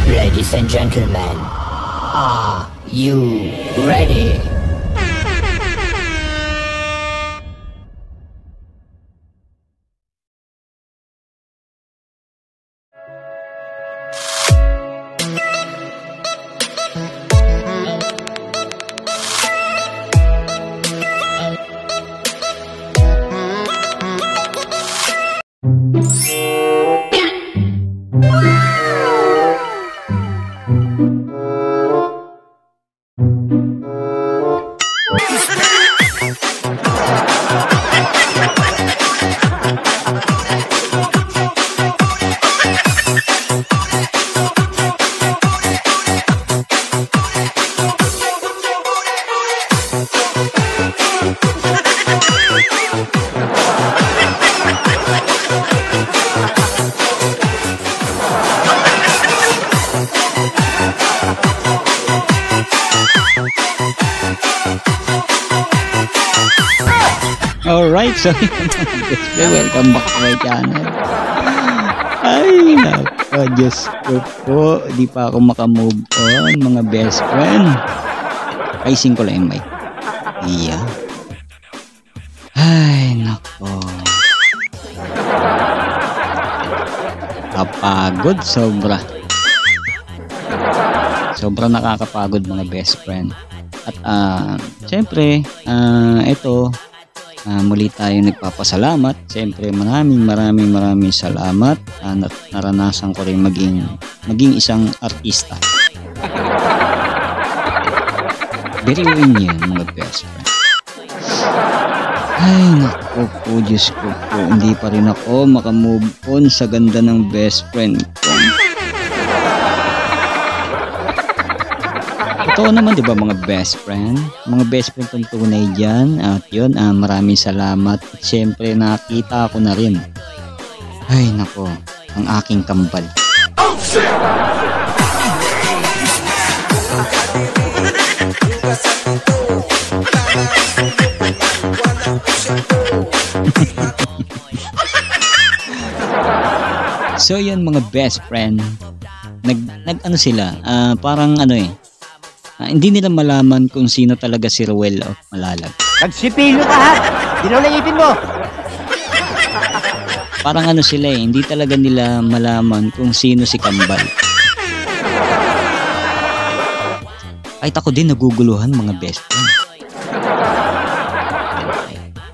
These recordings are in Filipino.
Ladies and gentlemen, are you ready? Alright, so welcome back to my channel. Ay, nako, Diyos ko po, di pa ako makamove on, mga best friend. Ayusin ko lang yung mic. Iya. Ay, nako. Kapagod, sobra. Sobra nakakapagod, mga best friend. At syempre, ito, muli tayo nagpapasalamat. Siyempre maraming salamat. Naranasan ko rin maging isang artista. Biruin yun, mga best friend. Ay naku po, Diyos ko po, hindi pa rin ako makamove on sa ganda ng best friend ko. Totoo naman, di ba, mga best friend? Mga best friend kong tunay dyan. At yun, maraming salamat. At syempre, nakita ko na rin. Ay, nako, ang aking kambal. Oh, shit! So, yun, mga best friend. Ano sila? Parang ano hindi nila malaman kung sino talaga si Ruel of Malalag. Nagsipilo ka ha? Dinulaipin mo! Parang ano sila hindi talaga nila malaman kung sino si Kambal. Kahit ako din naguguluhan, mga best friend.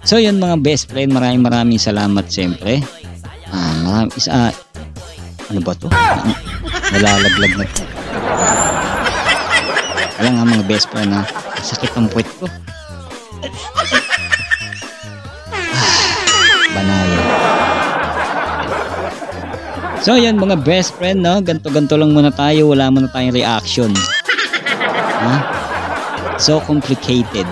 So yun, mga best friend, maraming salamat siyempre. Ano ba to? Nalalaglag na to. Alam nga, mga best friend, sakit ang puwet ko. Banaya. So yan, mga best friend, ganto lang muna tayo, wala muna tayong reaction. So complicated.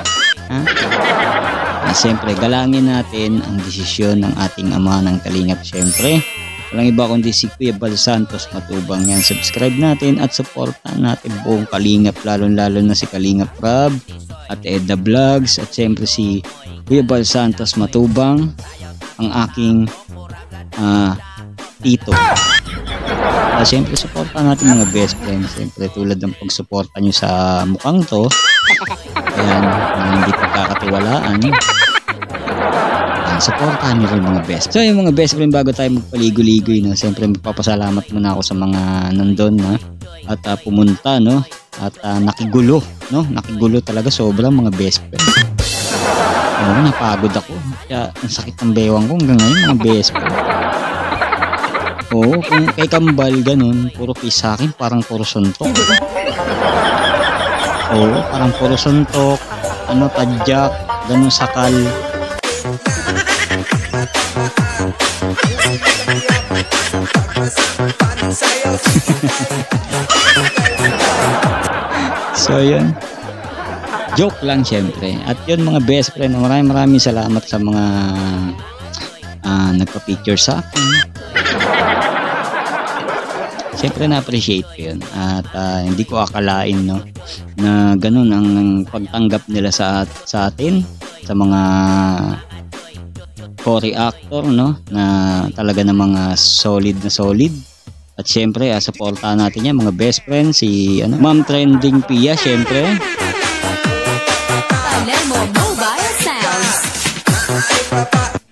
Siyempre, galangin natin ang desisyon ng ating ama ng Kalingap. Siyempre, walang iba kundi si Kuya Bal Santos Matubang. Yan, subscribe natin at supportan natin buong Kalingap, lalo na si Kalingap Rob at Edda Vlogs, at siyempre si Kuya Bal Santos Matubang, ang aking tito. Siyempre, supportan natin, mga best friends. Siyempre, tulad ng pagsuporta nyo sa mukhang to, ayan, hindi pagkakatiwalaan, supportahan nyo rin, mga best. So yung mga best friend, bago tayo magpaligo-ligoy, siyempre magpapasalamat muna ako sa mga nandun at pumunta, at nakigulo, nakigulo talaga sobra, mga best friend. Napagod ako, kaya ang sakit ng bewang ko hanggang ngayon, mga best friend. Kung kay Kambal ganun, puro kiss sa akin, parang puro suntok. Parang puro suntok, tadyak, ganun sakal. So yun, joke lang syempre. At yun, mga best friend, maraming salamat sa mga nagpa-picture sa akin. Siyempre na-appreciate ko yun. At hindi ko akalain na ganun ang pagtanggap nila sa atin, sa mga co-reactor, no, na talaga ng mga solid na solid. At syempre, supportahan natin yan, mga best friends, si Ma'am Trending Pia, syempre.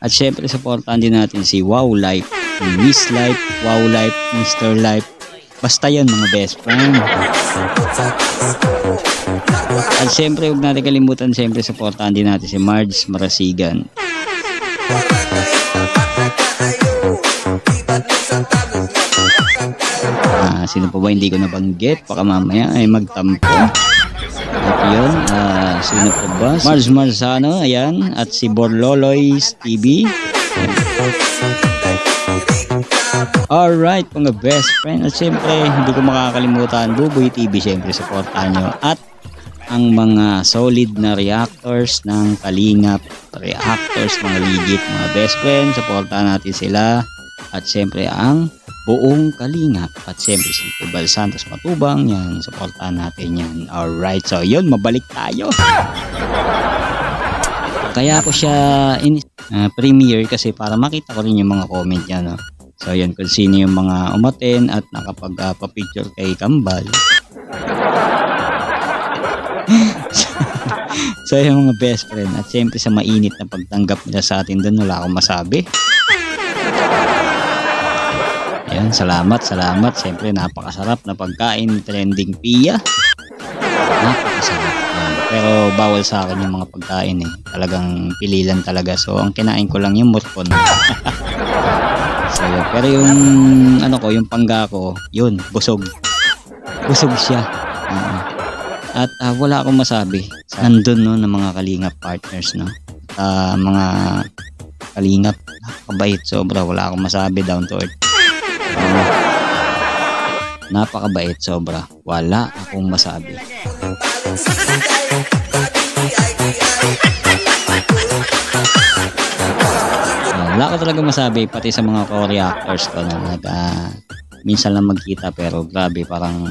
At syempre, supportahan din natin si Wow Life, si Miss Life, Wow Life, Mr. Life. Basta yan, mga best friend. At syempre, huwag natin kalimutan, syempre, supportahan din natin si Marge Marasigan. Sino pa ba hindi ko nabanggit? Baka mamaya ay magtampo. At yun, sino pa ba? Mars Marzano, ayan. At si Borloloy's TV. Alright, mga best friend. At syempre, hindi ko makakalimutan, Buboy TV, syempre, supportahan nyo. At ang mga solid na reactors ng Kalingap Reactors, mga legit, mga best friend, supportahan natin sila. At syempre, ang buong Kalingap. At syempre, si Tubal Santos Matubang, yan, supportahan natin yan. Alright, so yun, mabalik tayo. Kaya ako siya premiere kasi para makita ko rin yung mga comment niya, no? So yan, kung sino yung mga umaten at nakapag-picture kay Kambal. So yung mga best friend, at syempre sa mainit na pagtanggap nila sa atin doon, wala akong masabi. Ayan, salamat. Syempre napakasarap na pagkain ni Trending Pia. Napakasarap. Ayan. Pero bawal sa akin yung mga pagkain eh. Talagang pililan talaga. So ang kinain ko lang yung murkon. So yun. Pero yung yung pangga ko, yun, busog. Busog siya. At wala akong masabi. Nandun, no, ng mga Kalingap partners, no. Mga Kalingap, kabait sobra. Wala akong masabi, down to earth. Napakabait sobra. Wala akong masabi. Wala ko talaga masabi, pati sa mga co-reactors ko na minsan lang magkita, pero grabe, parang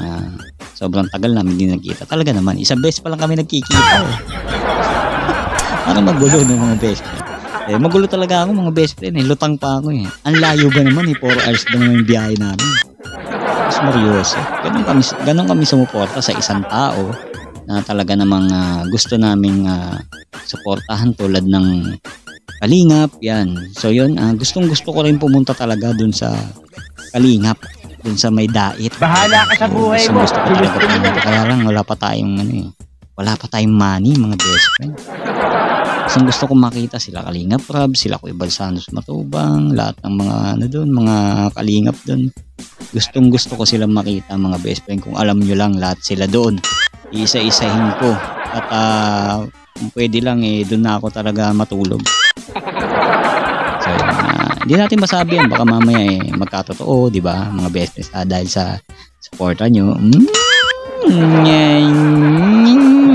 sobrang tagal namin din nagkita. Talaga naman, isang beses pa lang kami nagkikita. Parang magulo ng mga best friend. Magulo talaga ako, mga best friend. Lutang pa ako eh. Ang layo ba naman 4 hours ba naman yung biyahe namin? Mas seryoso. Ganun kami sumuporta sa isang tao na talaga namang gusto naming suportahan, tulad ng Kalingap, yan. So yun, gustong gusto ko rin pumunta talaga dun sa Kalingap, dun sa may dait. Bahala ka sa buhay mo. Gusto ko talaga pumunta. Kaya lang wala pa tayong wala pa tayong money, mga best friend. Gusto ko makita sila Kalingap Rab, sila Kuya Balsanos Matubang, lahat ng mga mga Kalingap doon. Gustong gusto ko sila makita, mga best friend. Kung alam nyo lang, lahat sila doon. Isa-isahin ko. At kung pwede lang doon na ako talaga matulog. So hindi natin masabi yan, baka mamaya magkatotoo, di ba, mga best friends, dahil sa supporta nyo.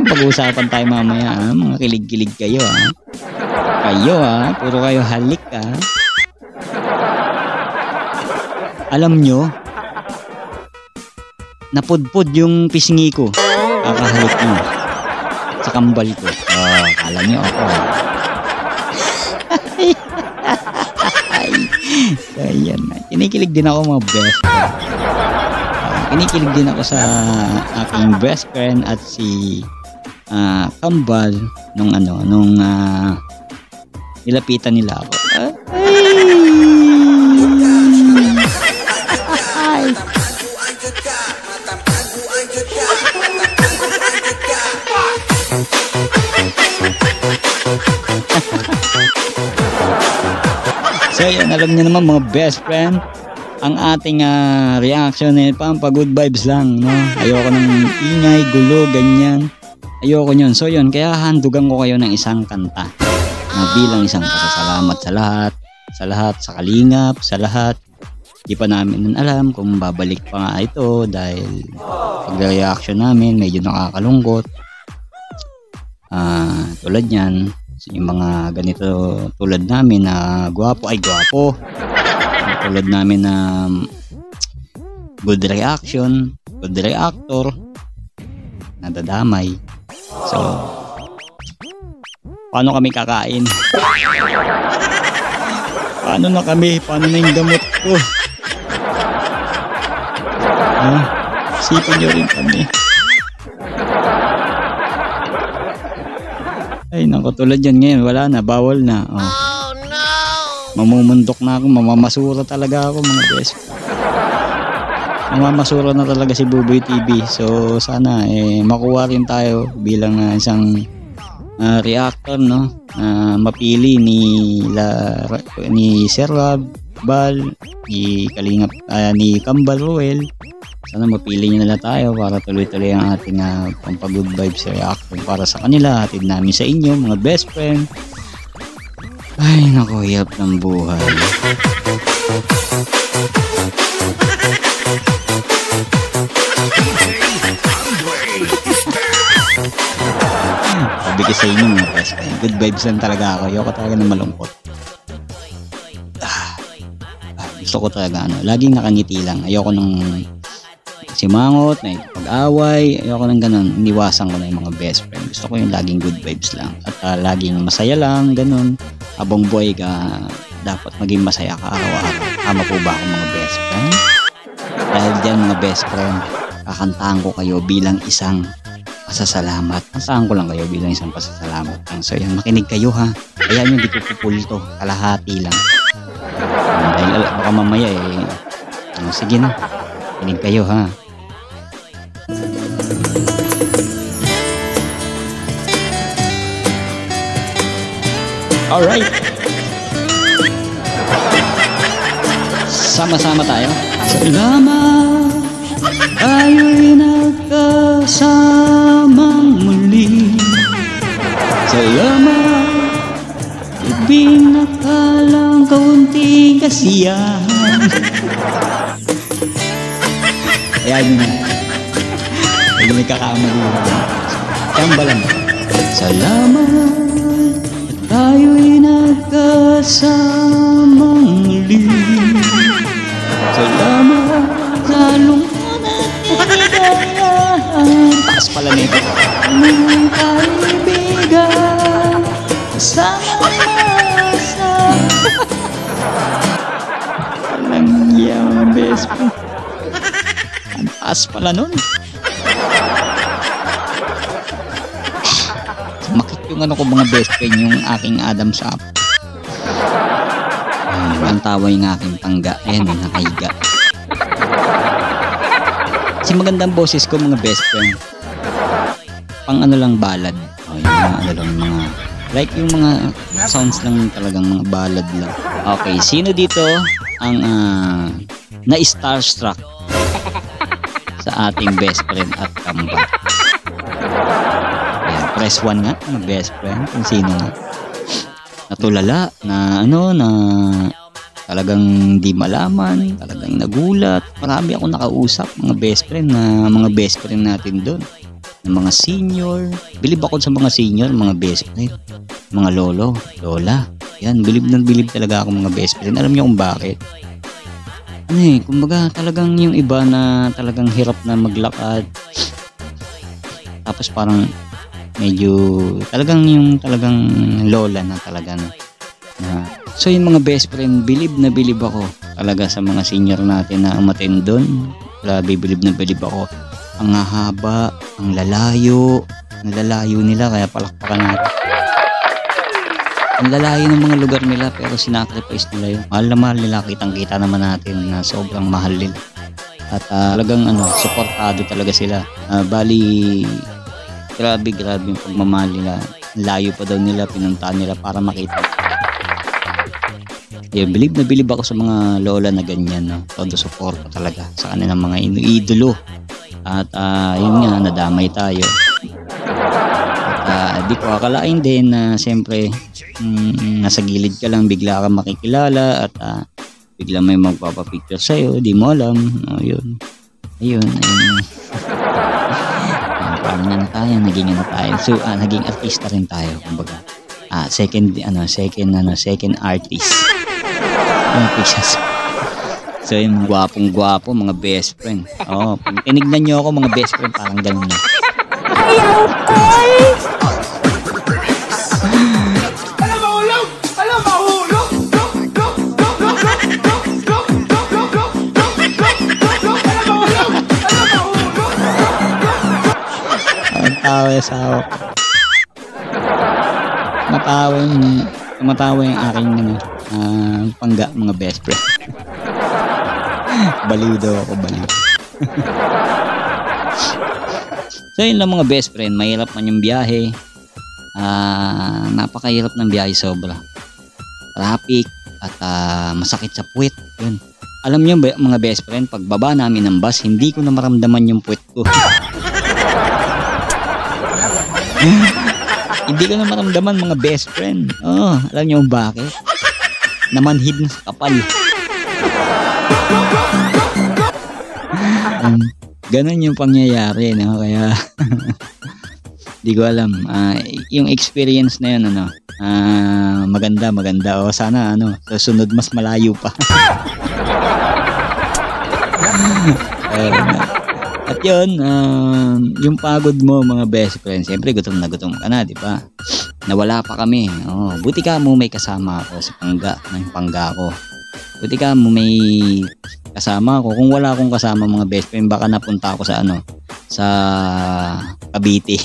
Pag-uusapan tayo mamaya, mga kilig-kilig kayo, puro kayo halik, Alam nyo, napudpod yung pisngi ko, kakahalik nyo sa kambal ko. Kala nyo ako. So yan, kinikilig din ako, mga best friend. Kinikilig din ako sa aking best friend at si Kambal nung nilapitan nila ako. So yan, alam niyo naman, mga best friend, ang ating reaction good vibes lang, no? Ayoko ng ingay, gulo, ganyan. Ayoko nyon. So yun, kaya handugan ko kayo ng isang kanta na bilang isang pasasalamat sa lahat, sa Kalingap, sa lahat. Di pa namin alam kung babalik pa nga ito, dahil pag-reaction namin medyo nakakalungkot. Tulad yan, yung mga ganito tulad namin na gwapo, tulad namin na good reaction, good reactor, nadadamay. So paano kami kakain? Paano na kami? Paano na yung gamot ko? Sipin nyo rin kami. Ay, naku, tulad yan ngayon. Wala na, bawal na. Oh no! Mamumundok na ako, mamamasura talaga ako mga best. Mamamasura na talaga si Buboy TV. So, sana makuha rin tayo bilang isang reactor, no? Mapili ni Sir Rob, Bal, ni Kalingap, ni Kambal Ruel. Sana mapili nyo na tayo para tuloy-tuloy ang ating pampag-good vibes reaction para sa kanila. Hatid namin sa inyo, mga best friend. Ay, naku, hirap ng buhay. Sabi ko sa inyo, mga best friend, good vibes lang talaga ako. Ayoko talaga na malungkot. Gusto ko talaga, laging nakangiti lang. Ayoko nung simangot, may pag-away, ayoko nang ganun. Iniwasan ko na yung mga best friend. Gusto ko yung laging good vibes lang. At laging masaya lang, ganun. Habang buhay ka, dapat maging masaya ka araw-araw. Tama po ba ako mga best friend? Dahil dyan mga best friend, kakantahan ko kayo bilang isang pasasalamat. Kantahan ko lang kayo bilang isang pasasalamat. So yan, makinig kayo ha. Kaya nyo di ko pupulto, kalahati lang. Dahil baka mamaya sige na, makinig kayo ha. Alright. Sama-sama tayo. Salamat, tayo'y nagkasamang muli. Salamat, ibinakalang kaunting kasiyahan. Ayan yun na. Hindi may kakamali. Kambalan. Salamat, tayo'y nagkasamang muli. Salamat sa lungkot at kaligayahan. Taas pala nito. Mga kaibigan, kasama-masa. Walang iya mga best friend. Ang taas pala nun. Makit yung ko mga best friend, yung aking Adam's apple. Ang tawa yung aking tangga. Ayan, nakahiga. Kasi magandang boses ko mga best friend. Pang lang ballad. Yung mga mga like yung mga sounds lang talagang mga ballad lang. Okay, sino dito ang na-starstruck sa ating best friend at kamba? Ayan, press 1 nga mga best friend kung sino nga. Natulala na na talagang di malaman, talagang nagulat. Marami akong nakausap mga best friend natin doon, ng mga senior. Bilib ako sa mga senior, mga best friend, mga lolo, lola. Yan, bilib talaga ako mga best friend. Alam niyo kung bakit? Kumbaga talagang yung iba na talagang hirap na maglakad. Tapos parang medyo talagang lola na talaga na. So yung mga best friend, bilib ako talaga sa mga senior natin na umattend doon. Grabe, bilib ako. Ang haba, ang lalayo nila, kaya palakpakan natin. Ang lalayo ng mga lugar nila pero sinacrifice nila yun. Mahal na mahal nila, kitang-kita naman natin na sobrang mahal nila. At talagang suportado talaga sila. Bali, grabe yung pagmamahal nila. Layo pa daw nila, pinuntahan nila para makita. Bilib ako sa mga lola na ganyan, no? Todo support talaga sa kanilang mga idolo. At yun nga, nadamay tayo. At di ko akalain din na siyempre nasa gilid ka lang, bigla ka makikilala at bigla may magpapapicture sa'yo, di mo alam. Ayun. Paano na tayo, naging tayo. So naging artista rin tayo, kumbaga. Second artist. So yung gwapong-gwapo mga best friend. Pag tinignan nyo ako mga best friend, parang ganun na. Ayaw ko'y Alam mahulog! asawa ko. Matawa yung aking pangga, mga best friend. Baliw daw ako, baliw. So yun lang mga best friend, mahirap man yung biyahe. Napakahirap ng biyahe, sobra. Traffic at masakit sa puwet. Yun. Alam niyo mga best friend, pagbaba namin ng bus, hindi ko na maramdaman yung puwet ko. Hindi ko na maramdaman mga best friend. Alam niyo bakit? Namanhid na sa kapal. Ganon yung pangyayari, no? Kaya di ko alam. Yung experience na yun, maganda. O sana sa sunod mas malayo pa. At yun, yung pagod mo mga best friend, siyempre gutom na gutom ka na, di ba? Nawala pa kami. Buti ka mo may kasama ako sa pangga ko. Buti ka mo may kasama ako. Kung wala akong kasama mga best friend, baka napunta ako sa sa Cavite.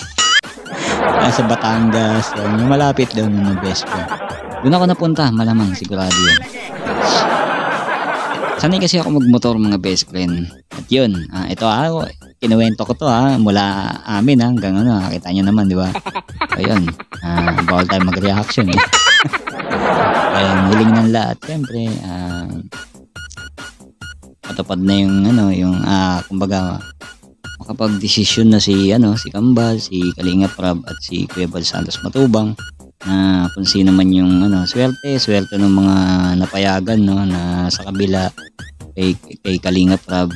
Sa Batangas, malapit doon mga best friend. Doon ako napunta, malamang sigurado yun. Sanay kasi ako magmotor mga best friend. At yun, ito kinuwento ko to mula amin hanggang nakita nyo naman, di ba? Ayun, bawal tayo mag-reaction eh. Ayun, hiling ng lahat. Siyempre, patupad na yung kumbaga, makapag-desisyon na si Kambal, si Kalingap Rab at si Kuya Bal Santos Matubang na kung sino man yung swerte ng mga napayagan na sa kabila kay Kalingap Rab.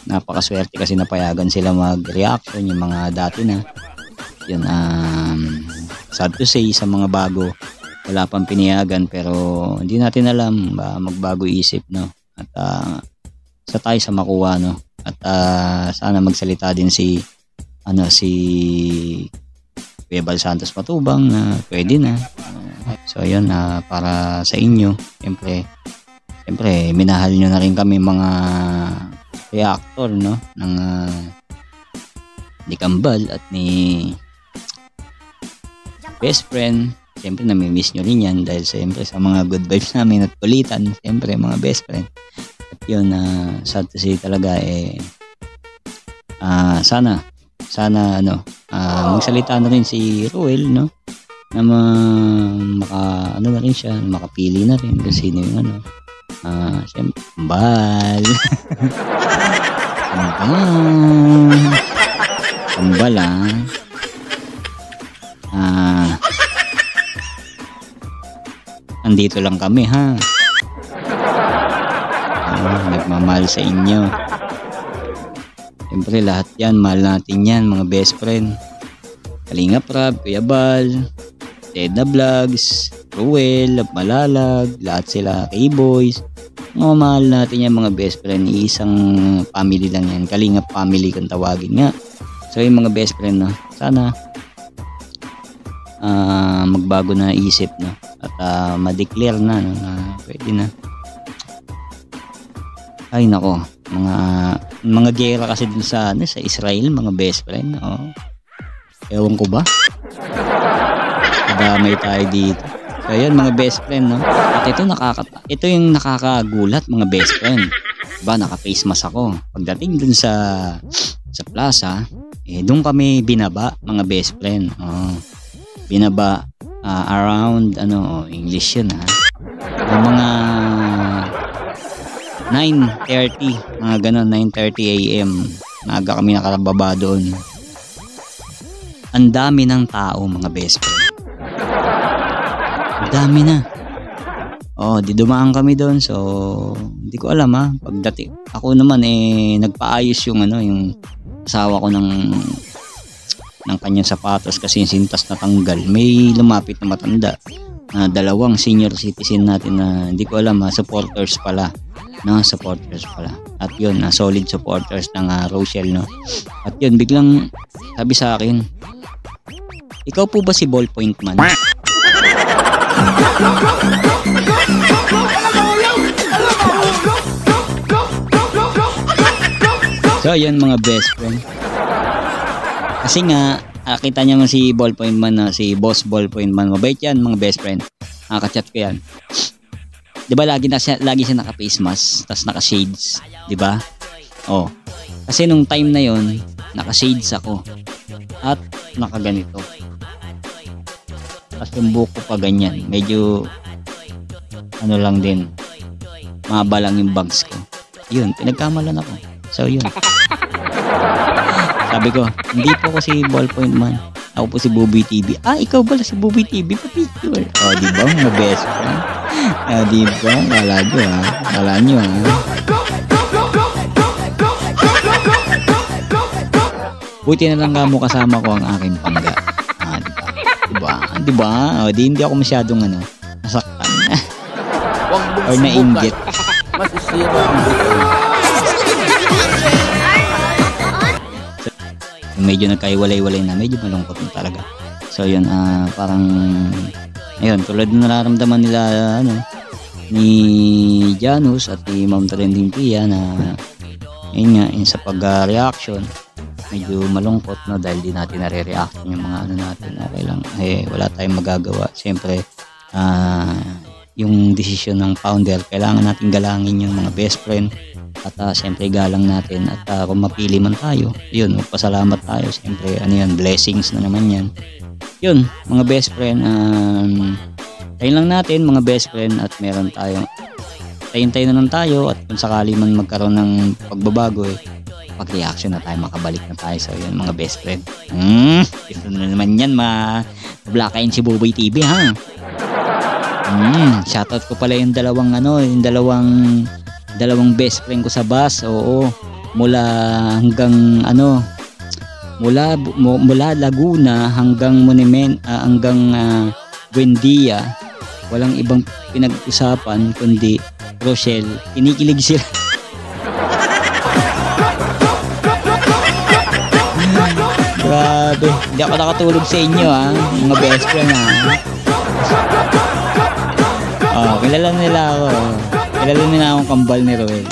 Napakaswerte kasi napayagan sila mag-reaction yung mga dati na yun, sad to say sa mga bago wala pang pinayagan, pero hindi natin alam magbago isip, no? At sa tayo sa makuha, no? At sana magsalita din si Kuya Bal Santos Matubang na pwede na. So yun, para sa inyo, siyempre minahal nyo na rin kami mga reactor, no? Ng ni Kambal at ni best friend. Siyempre namimiss nyo rin yan dahil siyempre sa mga good vibes namin at kulitan, siyempre mga best friend. At yun, sad to say talaga sana magsalita na rin si Ruel, no? Na na rin siya, makapili na rin kung sino yung siyempre Kambal. Kambal andito lang kami nagmamahal sa inyo. Siyempre lahat yan, mahal natin yan mga best friend. Kalingap Rab, Kuya Bal, Teda Vlogs, Ruel, Malalag, lahat sila, K-Boys. Mga mahal natin yan mga best friend. Isang family lang yan, Kalingap family kung tawagin nga. So yung mga best friend, no? Sana magbago na isip, no? At ma-declare na, no? Pwede na. Ay nako, mga gera kasi dun sa Israel, mga best friend. Ewan ko ba? Kadamay tayo dito. So yun mga best friend, no? At ito yung nakakagulat mga best friend. Diba, naka-face mask ako. Pagdating dun sa plaza, doon kami binaba mga best friend. Binaba around English yun mga 9:30, mga ganon, 9:30 AM. Maaga kami nakarababa doon. Ang dami ng tao mga best friend. Ang dami na. Di dumaan kami doon, so hindi ko alam pagdating. Ako naman nagpaayos yung asawa ko ng kanyang sapatos kasi yung sintas natanggal. May lumapit na matanda na dalawang senior citizen natin na hindi ko alam supporters pala. No, supporters pala. At yun, solid supporters ng Rochelle, no. At yun, biglang sabi sa akin, ikaw po ba si Ballpoint Man? So yun mga best friend. Kasi nga Kita niya mo si Ballpoint Man na si Boss Ballpoint Man. Mabait yan mga best friend. Nakaka-chat ko yan. 'Di ba lagi siya naka-face mask, tas naka-shades, 'di ba? Oh. Kasi nung time na 'yon, naka-shades ako. At nakaganito. Tapos yung buko pa ganyan. Medyo ano lang din. Mahaba lang yung bags ko. Yun, pinagkamalan ako. So yun. Sabi ko, hindi po ako si Ballpoint Man. Ako po si Bobby TV. Ikaw pala si Bobby TV. Pa-picture. Di ba? Mga best friend. Di ba? Kala nyo ha. Buti na lang mo kasama ko ang aking pangga. Diba? Hindi ako masyadong nasaktan. Or nainggit. Masisira ang medyo nagkaiwalay-walay na, medyo malungkot na talaga. So yun, parang ayun, tulad ng nararamdaman nila ni Janus at ni Ma'am Trending Pia na yun nga, sa pag-reaction medyo malungkot dahil di natin nare-reaction yung mga natin. Okay lang, wala tayong magagawa. Siyempre yung desisyon ng founder, kailangan natin galangin yung mga best friend at siyempre galang natin at kung mapili man tayo, yun, magpasalamat tayo. Siyempre blessings na naman yan. Yun, mga best friend, tayo lang natin mga best friend at meron tayong tayo na lang tayo at kung sakali man magkaroon ng pagbabago pag-reaction na tayo, makabalik na tayo. So yun mga best friend, ito na naman yan, ma-blackain si Boboy TV ha. Shoutout ko pala yung dalawang best friend ko sa bus. Oo, mula hanggang mula Laguna hanggang hanggang Buendia, walang ibang pinag-usapan kundi Rochelle. Kinikilig sila. Grabe, hindi ako nakatulog sa inyo mga best friend kilala nila ako. Kilala nila akong kambal ni Roel.